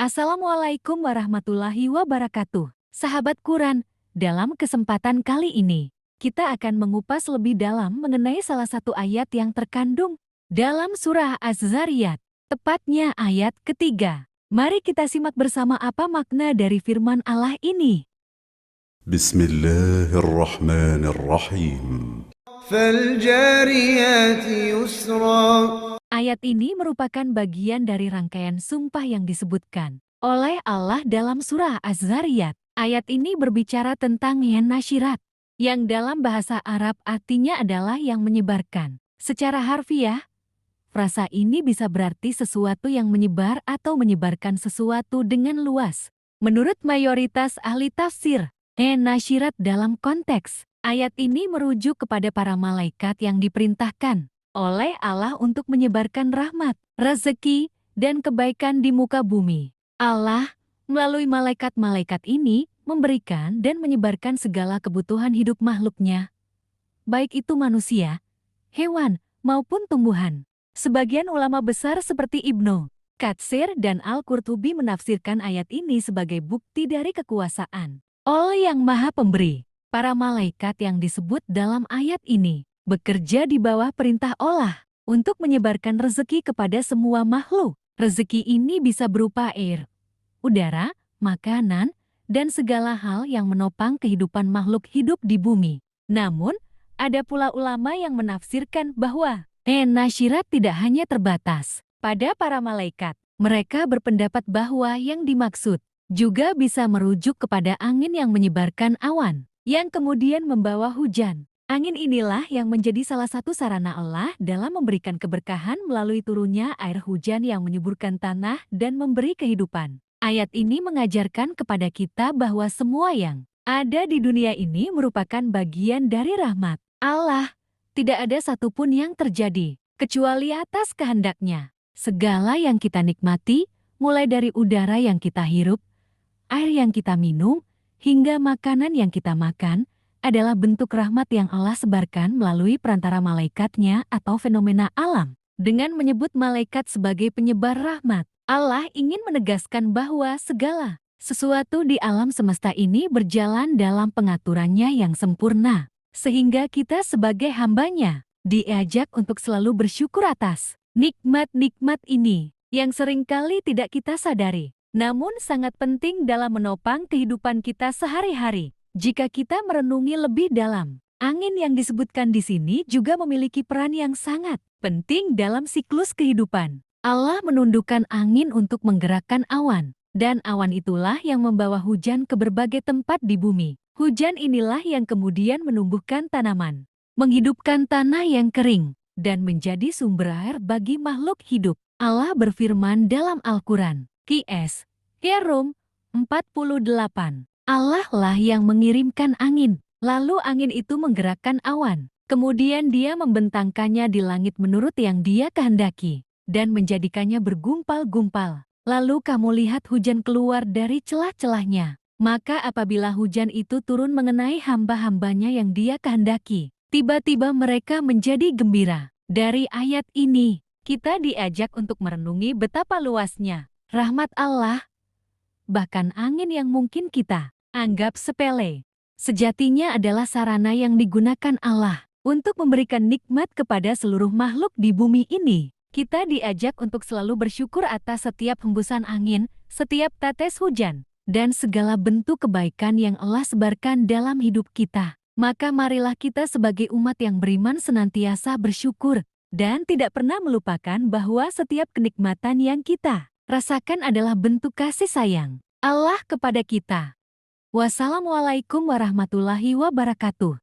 Assalamualaikum warahmatullahi wabarakatuh. Sahabat Quran, dalam kesempatan kali ini, kita akan mengupas lebih dalam mengenai salah satu ayat yang terkandung dalam surah Az-Zariyat, tepatnya ayat ketiga. Mari kita simak bersama apa makna dari firman Allah ini. Bismillahirrahmanirrahim. فالجاريات يسرا. Ayat ini merupakan bagian dari rangkaian sumpah yang disebutkan oleh Allah dalam surah Az-Zariyat. Ayat ini berbicara tentang nasyirat, yang dalam bahasa Arab artinya adalah yang menyebarkan. Secara harfiah, frasa ini bisa berarti sesuatu yang menyebar atau menyebarkan sesuatu dengan luas. Menurut mayoritas ahli tafsir, nasyirat dalam konteks ayat ini merujuk kepada para malaikat yang diperintahkan oleh Allah untuk menyebarkan rahmat, rezeki, dan kebaikan di muka bumi. Allah, melalui malaikat-malaikat ini, memberikan dan menyebarkan segala kebutuhan hidup makhluknya, baik itu manusia, hewan, maupun tumbuhan. Sebagian ulama besar seperti Ibnu Katsir dan Al-Qurtubi menafsirkan ayat ini sebagai bukti dari kekuasaan Allah yang Maha Pemberi. Para malaikat yang disebut dalam ayat ini bekerja di bawah perintah Allah untuk menyebarkan rezeki kepada semua makhluk. Rezeki ini bisa berupa air, udara, makanan, dan segala hal yang menopang kehidupan makhluk hidup di bumi. Namun, ada pula ulama yang menafsirkan bahwa nasyirat tidak hanya terbatas pada para malaikat. Mereka berpendapat bahwa yang dimaksud juga bisa merujuk kepada angin yang menyebarkan awan, yang kemudian membawa hujan. Angin inilah yang menjadi salah satu sarana Allah dalam memberikan keberkahan melalui turunnya air hujan yang menyuburkan tanah dan memberi kehidupan. Ayat ini mengajarkan kepada kita bahwa semua yang ada di dunia ini merupakan bagian dari rahmat Allah. Tidak ada satupun yang terjadi kecuali atas kehendaknya. Segala yang kita nikmati, mulai dari udara yang kita hirup, air yang kita minum, hingga makanan yang kita makan, adalah bentuk rahmat yang Allah sebarkan melalui perantara malaikatnya atau fenomena alam. Dengan menyebut malaikat sebagai penyebar rahmat, Allah ingin menegaskan bahwa segala sesuatu di alam semesta ini berjalan dalam pengaturannya yang sempurna, sehingga kita sebagai hambanya diajak untuk selalu bersyukur atas nikmat-nikmat ini yang seringkali tidak kita sadari, namun sangat penting dalam menopang kehidupan kita sehari-hari. Jika kita merenungi lebih dalam, angin yang disebutkan di sini juga memiliki peran yang sangat penting dalam siklus kehidupan. Allah menundukkan angin untuk menggerakkan awan, dan awan itulah yang membawa hujan ke berbagai tempat di bumi. Hujan inilah yang kemudian menumbuhkan tanaman, menghidupkan tanah yang kering, dan menjadi sumber air bagi makhluk hidup. Allah berfirman dalam Al-Quran, Qs. Rum 48. Allah lah yang mengirimkan angin, lalu angin itu menggerakkan awan. Kemudian dia membentangkannya di langit menurut yang dia kehendaki, dan menjadikannya bergumpal-gumpal. Lalu kamu lihat hujan keluar dari celah-celahnya. Maka apabila hujan itu turun mengenai hamba-hambanya yang dia kehendaki, tiba-tiba mereka menjadi gembira. Dari ayat ini, kita diajak untuk merenungi betapa luasnya rahmat Allah. Bahkan angin yang mungkin kita anggap sepele, sejatinya adalah sarana yang digunakan Allah untuk memberikan nikmat kepada seluruh makhluk di bumi ini. Kita diajak untuk selalu bersyukur atas setiap hembusan angin, setiap tetes hujan, dan segala bentuk kebaikan yang Allah sebarkan dalam hidup kita. Maka marilah kita sebagai umat yang beriman senantiasa bersyukur dan tidak pernah melupakan bahwa setiap kenikmatan yang kita rasakan adalah bentuk kasih sayang Allah kepada kita. Wassalamualaikum warahmatullahi wabarakatuh.